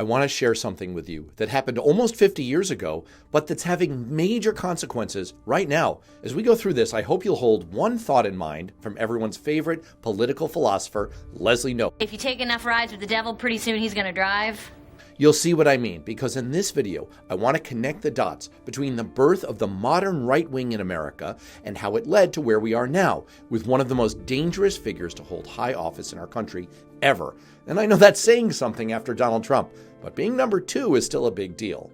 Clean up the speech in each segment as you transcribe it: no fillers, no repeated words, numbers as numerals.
I want to share something with you that happened almost 50 years ago, but that's having major consequences right now. As we go through this, I hope you'll hold one thought in mind from everyone's favorite political philosopher, Leslie Knope. If you take enough rides with the devil, pretty soon he's going to drive. You'll see what I mean, because in this video, I want to connect the dots between the birth of the modern right wing in America and how it led to where we are now, with one of the most dangerous figures to hold high office in our country ever. And I know that's saying something after Donald Trump, but being number 2 is still a big deal.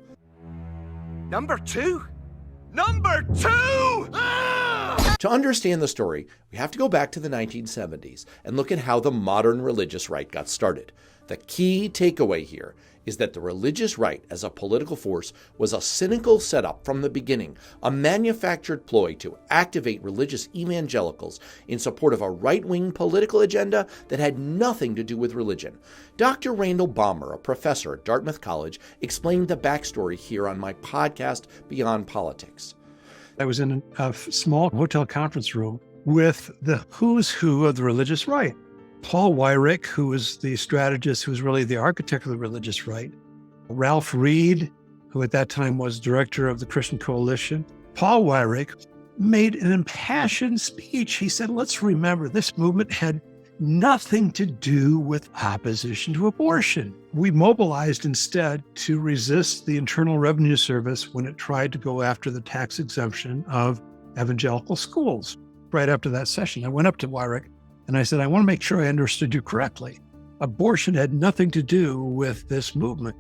Number 2? Number 2! Ah! To understand the story, we have to go back to the 1970s and look at how the modern religious right got started. The key takeaway here is that the religious right as a political force was a cynical setup from the beginning, a manufactured ploy to activate religious evangelicals in support of a right-wing political agenda that had nothing to do with religion. Dr. Randall Balmer, a professor at Dartmouth College, explained the backstory here on my podcast, Beyond Politics. I was in a small hotel conference room with the who's who of the religious right. Paul Weyrich, who was the strategist, who was really the architect of the religious right. Ralph Reed, who at that time was director of the Christian Coalition. Paul Weyrich made an impassioned speech. He said, let's remember this movement had nothing to do with opposition to abortion. We mobilized instead to resist the Internal Revenue Service when it tried to go after the tax exemption of evangelical schools. Right after that session, I went up to Weyrich and I said, I want to make sure I understood you correctly. Abortion had nothing to do with this movement.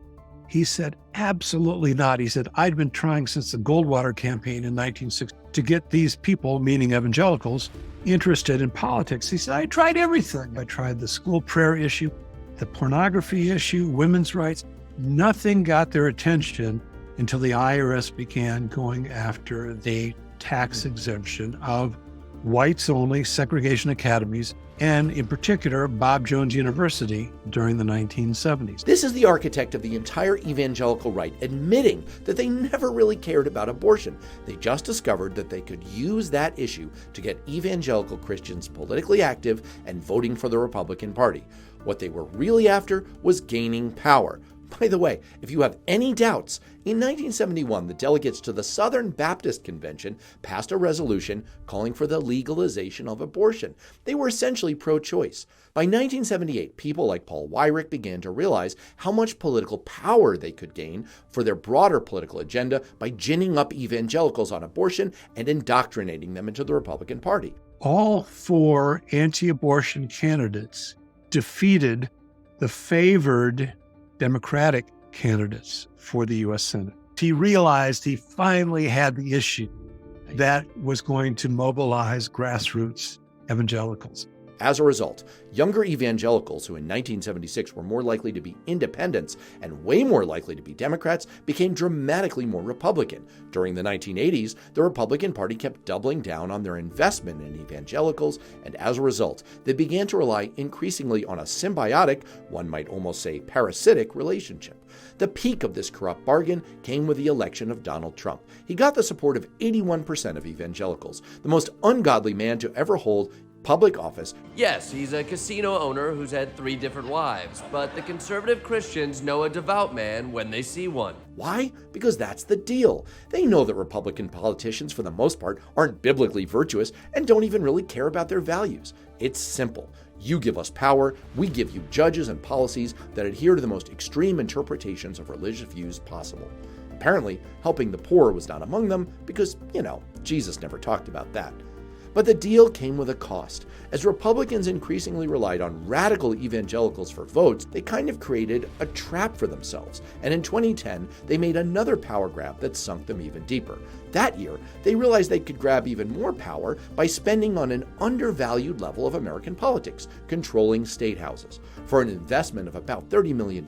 He said, absolutely not. He said, I'd been trying since the Goldwater campaign in 1960 to get these people, meaning evangelicals, interested in politics. He said, I tried everything. I tried the school prayer issue, the pornography issue, women's rights. Nothing got their attention until the IRS began going after the tax exemption of whites-only segregation academies, and in particular, Bob Jones University during the 1970s. This is the architect of the entire evangelical right admitting that they never really cared about abortion. They just discovered that they could use that issue to get evangelical Christians politically active and voting for the Republican Party. What they were really after was gaining power. By the way, if you have any doubts, in 1971, the delegates to the Southern Baptist Convention passed a resolution calling for the legalization of abortion. They were essentially pro-choice. By 1978, people like Paul Weyrich began to realize how much political power they could gain for their broader political agenda by ginning up evangelicals on abortion and indoctrinating them into the Republican Party. All 4 anti-abortion candidates defeated the favored Democratic candidates for the U.S. Senate. He realized he finally had the issue that was going to mobilize grassroots evangelicals. As a result, younger evangelicals who in 1976 were more likely to be independents and way more likely to be Democrats became dramatically more Republican. During the 1980s, the Republican Party kept doubling down on their investment in evangelicals, and as a result, they began to rely increasingly on a symbiotic, one might almost say parasitic, relationship. The peak of this corrupt bargain came with the election of Donald Trump. He got the support of 81% of evangelicals, the most ungodly man to ever hold public office. Yes, he's a casino owner who's had 3 different wives, but the conservative Christians know a devout man when they see one. Why? Because that's the deal. They know that Republican politicians, for the most part, aren't biblically virtuous and don't even really care about their values. It's simple. You give us power, we give you judges and policies that adhere to the most extreme interpretations of religious views possible. Apparently, helping the poor was not among them because, Jesus never talked about that. But the deal came with a cost. As Republicans increasingly relied on radical evangelicals for votes, they kind of created a trap for themselves. And in 2010, they made another power grab that sunk them even deeper. That year, they realized they could grab even more power by spending on an undervalued level of American politics, controlling state houses. For an investment of about $30 million,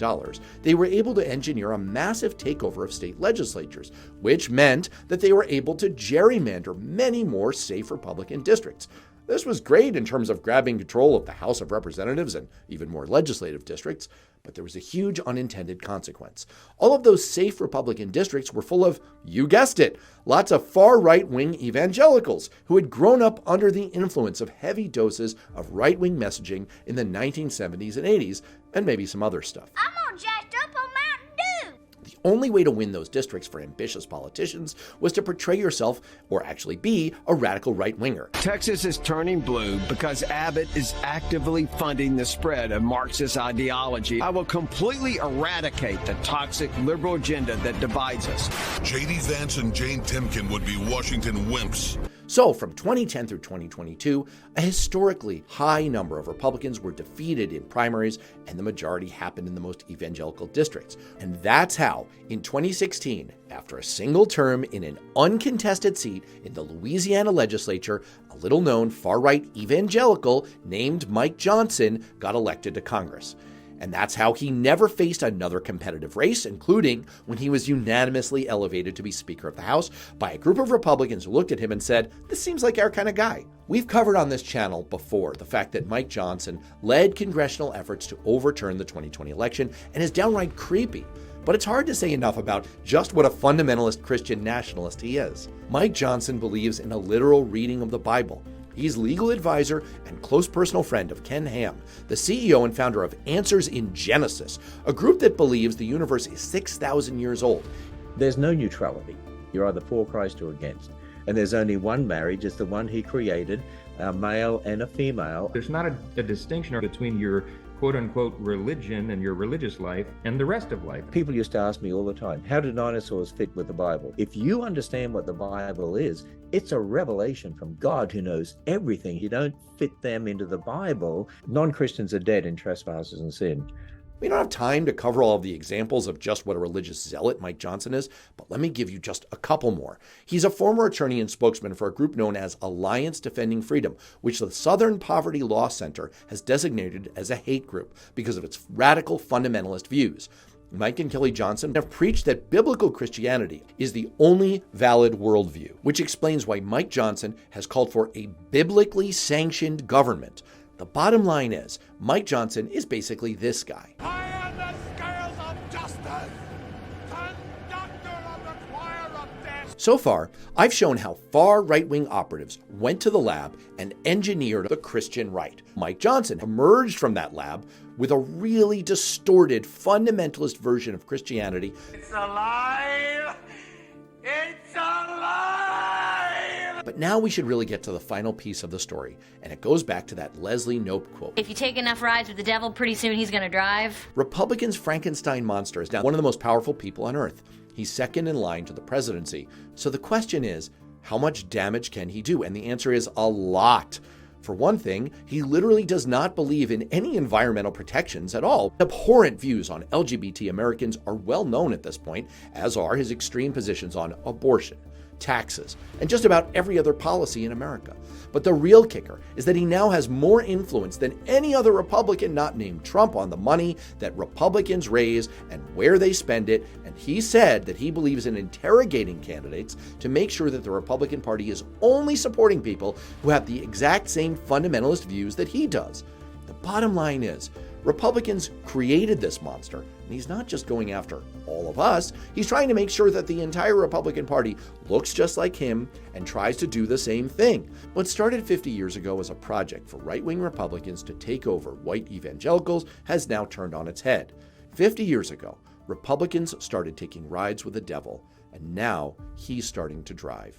they were able to engineer a massive takeover of state legislatures, which meant that they were able to gerrymander many more safe Republican districts. This was great in terms of grabbing control of the House of Representatives and even more legislative districts, but there was a huge unintended consequence. All of those safe Republican districts were full of, you guessed it, lots of far right-wing evangelicals who had grown up under the influence of heavy doses of right-wing messaging in the 1970s and 80s, and maybe some other stuff. I'm all jacked up on my only way to win those districts for ambitious politicians was to portray yourself, or actually be, a radical right-winger. Texas is turning blue because Abbott is actively funding the spread of Marxist ideology. I will completely eradicate the toxic liberal agenda that divides us. J.D. Vance and Jane Timken would be Washington wimps. So from 2010 through 2022, a historically high number of Republicans were defeated in primaries, and the majority happened in the most evangelical districts. And that's how, in 2016, after a single term in an uncontested seat in the Louisiana legislature, a little-known far-right evangelical named Mike Johnson got elected to Congress. And that's how he never faced another competitive race, including when he was unanimously elevated to be Speaker of the House by a group of Republicans who looked at him and said, "This seems like our kind of guy." We've covered on this channel before the fact that Mike Johnson led congressional efforts to overturn the 2020 election and is downright creepy. But it's hard to say enough about just what a fundamentalist Christian nationalist he is. Mike Johnson believes in a literal reading of the Bible. He's legal advisor and close personal friend of Ken Ham, the CEO and founder of Answers in Genesis, a group that believes the universe is 6,000 years old. There's no neutrality. You're either for Christ or against. And there's only one marriage, it's the one he created, a male and a female. There's not a distinction between your quote-unquote religion and your religious life and the rest of life. People used to ask me all the time, how do dinosaurs fit with the Bible? If you understand what the Bible is, it's a revelation from God who knows everything. You don't fit them into the Bible. Non-Christians are dead in trespasses and sin. We don't have time to cover all of the examples of just what a religious zealot Mike Johnson is, but let me give you just a couple more. He's a former attorney and spokesman for a group known as Alliance Defending Freedom, which the Southern Poverty Law Center has designated as a hate group because of its radical fundamentalist views. Mike and Kelly Johnson have preached that biblical Christianity is the only valid worldview, which explains why Mike Johnson has called for a biblically sanctioned government. The bottom line is, Mike Johnson is basically this guy. I am the scales of justice, conductor of the choir of death. So far, I've shown how far right-wing operatives went to the lab and engineered the Christian right. Mike Johnson emerged from that lab with a really distorted, fundamentalist version of Christianity. It's alive! It's alive! But now we should really get to the final piece of the story, and it goes back to that Leslie Knope quote. If you take enough rides with the devil, pretty soon he's gonna drive. Republicans' Frankenstein monster is now one of the most powerful people on earth. He's second in line to the presidency. So the question is, how much damage can he do? And the answer is a lot. For one thing, he literally does not believe in any environmental protections at all. Abhorrent views on LGBT Americans are well known at this point, as are his extreme positions on abortion, taxes, and just about every other policy in America. But the real kicker is that he now has more influence than any other Republican not named Trump on the money that Republicans raise and where they spend it, and he said that he believes in interrogating candidates to make sure that the Republican Party is only supporting people who have the exact same fundamentalist views that he does. The bottom line is, Republicans created this monster, and he's not just going after all of us, he's trying to make sure that the entire Republican Party looks just like him and tries to do the same thing. What started 50 years ago as a project for right-wing Republicans to take over white evangelicals has now turned on its head. 50 years ago, Republicans started taking rides with the devil, and now he's starting to drive.